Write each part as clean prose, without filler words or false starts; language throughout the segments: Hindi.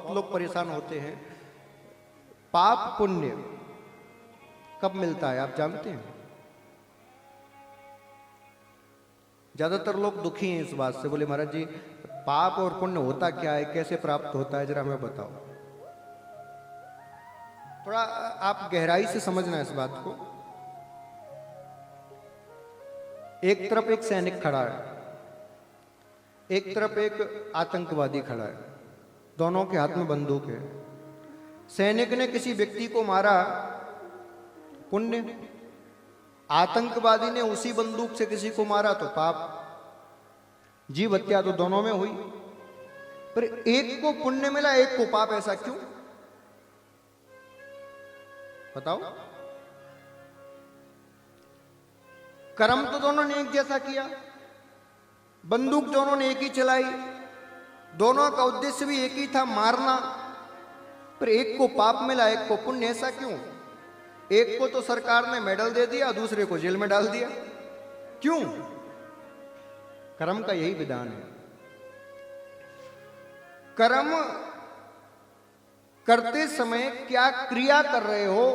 बहुत लोग परेशान होते हैं। पाप पुण्य कब मिलता है आप जानते हैं? ज्यादातर लोग दुखी हैं इस बात से, बोले महाराज जी पाप और पुण्य होता क्या है, कैसे प्राप्त होता है, जरा हमें बताओ। थोड़ा आप गहराई से समझना इस बात को। एक तरफ एक सैनिक खड़ा है, एक तरफ एक आतंकवादी खड़ा है, दोनों के हाथ में बंदूक है। सैनिक ने किसी व्यक्ति को मारा, पुण्य। आतंकवादी ने उसी बंदूक से किसी को मारा तो पाप। जीव हत्या तो दोनों में हुई, पर एक को पुण्य मिला एक को पाप, ऐसा क्यों बताओ? कर्म तो दोनों ने एक जैसा किया, बंदूक दोनों ने एक ही चलाई, दोनों का उद्देश्य भी एक ही था, मारना, पर एक को पाप मिला एक को पुण्य, ऐसा क्यों? एक को तो सरकार ने मेडल दे दिया, दूसरे को जेल में डाल दिया, क्यों? कर्म का यही विधान है। कर्म करते समय क्या क्रिया कर रहे हो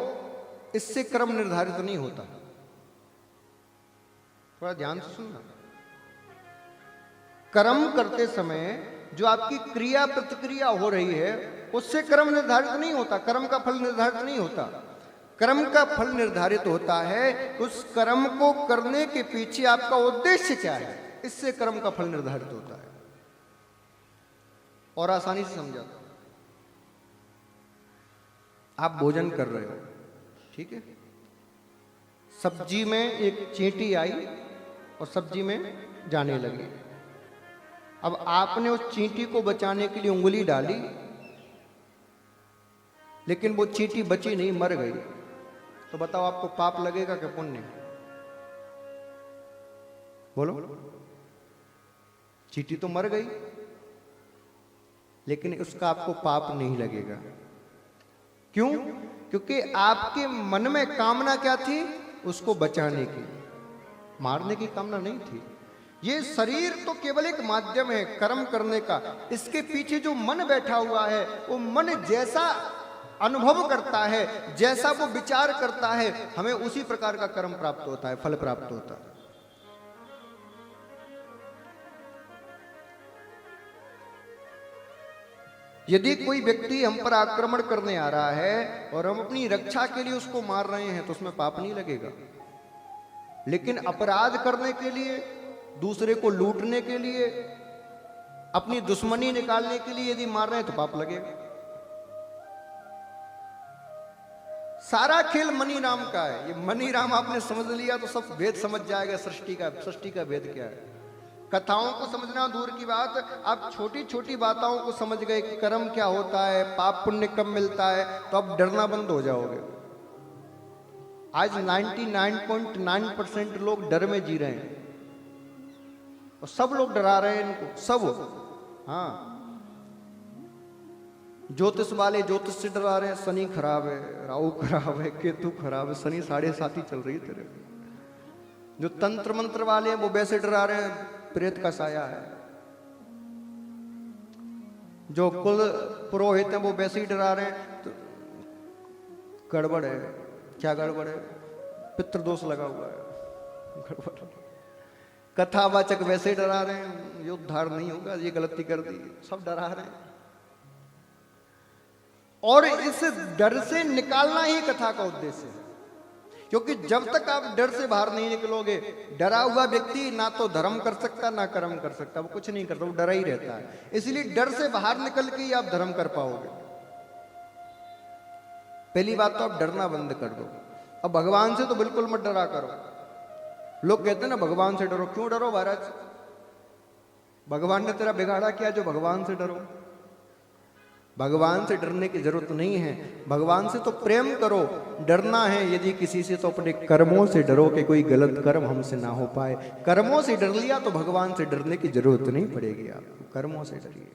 इससे कर्म निर्धारित नहीं होता। थोड़ा ध्यान से सुनना। कर्म करते समय जो आपकी क्रिया प्रतिक्रिया हो रही है उससे कर्म निर्धारित नहीं होता, कर्म का फल निर्धारित नहीं होता। कर्म का फल निर्धारित होता है उस कर्म को करने के पीछे आपका उद्देश्य क्या है, इससे कर्म का फल निर्धारित होता है। और आसानी से समझाता हूं। आप भोजन कर रहे हो, ठीक है, सब्जी में एक चींटी आई और सब्जी में जाने लगी। अब आपने उस चींटी को बचाने के लिए उंगली डाली, लेकिन वो चींटी बची नहीं, मर गई, तो बताओ आपको पाप लगेगा क्या पुण्य? बोलो। चींटी तो मर गई, लेकिन उसका आपको पाप नहीं लगेगा। क्यों? क्योंकि आपके मन में कामना क्या थी? उसको बचाने की, मारने की कामना नहीं थी। ये शरीर तो केवल एक माध्यम है कर्म करने का। इसके पीछे जो मन बैठा हुआ है, वो मन जैसा अनुभव करता है, जैसा वो विचार करता है, हमें उसी प्रकार का कर्म प्राप्त होता है, फल प्राप्त होता है। यदि कोई व्यक्ति हम पर आक्रमण करने आ रहा है और हम अपनी रक्षा के लिए उसको मार रहे हैं तो उसमें पाप नहीं लगेगा। लेकिन अपराध करने के लिए, दूसरे को लूटने के लिए, अपनी दुश्मनी निकालने के लिए यदि मार रहे हैं तो पाप लगेगा। सारा खेल मनी राम का है। ये मनी राम आपने समझ लिया तो सब भेद समझ जाएगा सृष्टि का भेद क्या है। कथाओं को समझना दूर की बात, आप छोटी छोटी बातों को समझ गए कि कर्म क्या होता है, पाप पुण्य कब मिलता है, तो अब डरना बंद हो जाओगे। आज 99.9% लोग डर में जी रहे हैं और सब लोग डरा रहे हैं इनको, सब। हाँ, ज्योतिष वाले ज्योतिष से डरा रहे हैं, शनि खराब है, राहु खराब है, केतु खराब है, शनि 7.5 चल रही है तेरे। जो तंत्र मंत्र वाले हैं वो वैसे डरा रहे हैं, प्रेत का साया है। जो कुल पुरोहित हैं वो वैसे ही डरा रहे हैं, तो गड़बड़ है। क्या गड़बड़ है? पितृदोष लगा हुआ है, गड़बड़। कथावाचक वैसे डरा रहे हैं, ये उद्धार नहीं होगा, ये गलती कर दी, सब डरा रहे हैं। और इस डर से निकालना ही कथा का उद्देश्य है। क्योंकि जब तक आप डर से बाहर नहीं निकलोगे, डरा हुआ व्यक्ति ना तो धर्म कर सकता ना कर्म कर सकता, वो कुछ नहीं करता, वो डरा ही रहता है। इसलिए डर से बाहर निकल के ही आप धर्म कर पाओगे। पहली बात तो आप डरना बंद कर दो। अब भगवान से तो बिल्कुल मत डरा करो। लोग कहते हैं ना भगवान से डरो। क्यों डरो महाराज? भगवान ने तेरा बिगाड़ा क्या जो भगवान से डरो? भगवान से डरने की जरूरत नहीं है। भगवान से तो प्रेम करो। डरना है यदि किसी से तो अपने कर्मों से डरो कि कोई गलत कर्म हमसे ना हो पाए। कर्मों से डर लिया तो भगवान से डरने की जरूरत नहीं पड़ेगी। आप कर्मों से डरिए।